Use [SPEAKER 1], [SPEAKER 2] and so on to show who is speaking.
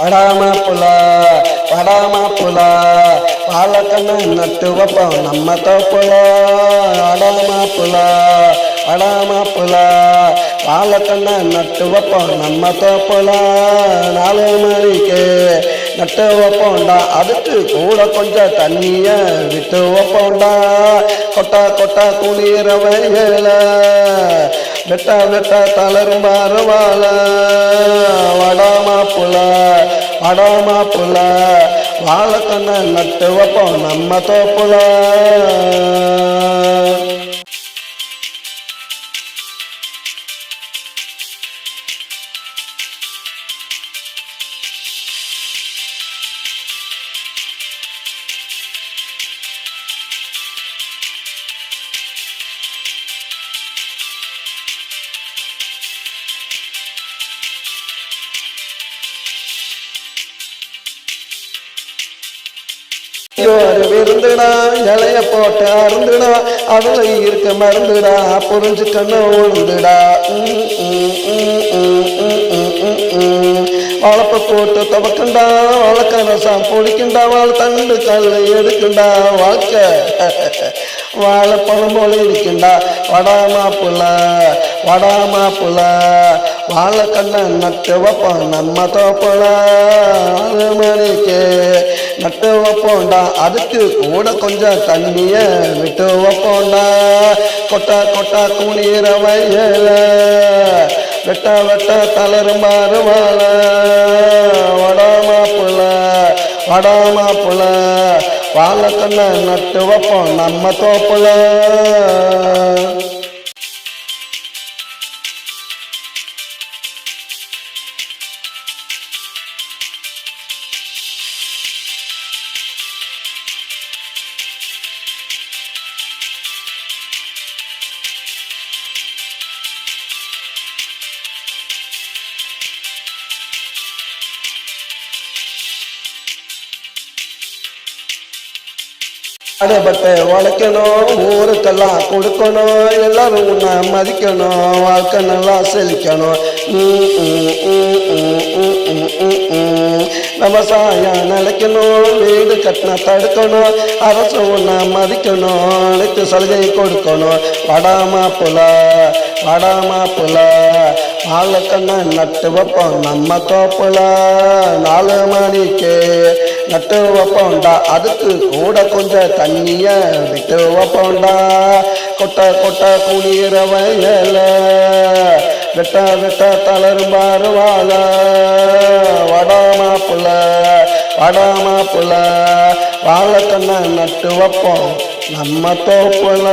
[SPEAKER 1] படாமாப்புலா படாமாப்புலா பாலக்கண்ணு நட்டு வைப்போம் நம்ம தோப்புல. அடாமாப்புலா அடாமாப்புலா பாலக்கண்ணு நட்டு வைப்போம் நம்ம தோப்புல. 4 மணிக்கு நட்டு வைப்போண்டா, அதுக்கு கூட கொஞ்சம் தண்ணிய விட்டு வைப்போண்டா. கொட்டா கொட்டா குளிர வயல வெட்ட வெட்ட தளரும் பரவால. வடாமாப்புலா வடாமாப்புலா வாழைக்கண்ணை நட்டு வைப்போம் நம்ம தோப்புல. விருந்துடா இலைய போட்டு அருந்துடா, அதுல இருக்க மருந்துடா புரிஞ்சுக்கண்ணு உழுந்துடா. வளப்ப போட்டு துவக்கண்டா, வழக்க ரசம் பிடிக்குண்டா, வாழ் தண்டு கல் எடுக்குண்டா, வாழ்க்கை வாழைப்பழம் போல இருக்குண்டா. வடாமாப்புல வடாமாப்புல வாழைக்கண்ணை நட்டு வைப்போம் நம்ம தோப்புல. 6 மணிக்கு நட்டு வைப்போண்டா, அதுக்கு கூட கொஞ்சம் தண்ணிய விட்டு வைப்போண்டா. கொட்டா கொட்டா குளிர வயல வெட்ட வெட்ட தளரும் பரவால. வடாமாப்புல வடாமாப்புல வாழைக்கண்ணை நட்டு வைப்போம் நம்ம தோப்புல. அடைபட்டு உழைக்கணும், ஊருக்கெல்லாம் கொடுக்கணும், எல்லாரும் உன்னை மதிக்கணும், வாழ்க்கை நல்லா செழிக்கணும். விவசாயம் நிலைக்கணும், வீடு கட்டின தடுக்கணும், அரசு உன்னை மதிக்கணும், அனைத்து சலுகை கொடுக்கணும். வடாமாப்புல வடாமாப்புல வாழைக்கண்ணை நட்டு வைப்போம் நம்ம தோப்புல. 4 மணிக்கு நட்டு வைப்போண்டா, அதுக்கு கூட கொஞ்சம் தண்ணிய விட்டு வைப்போண்டா. கொட்டை கொட்டை குளிர வயல வெட்ட வெட்ட தளரும் பரவால. வடாமாப்புல வடாமாப்புல வாழைக்கண்ணை நட்டு வைப்போம் நம்ம தோப்புல.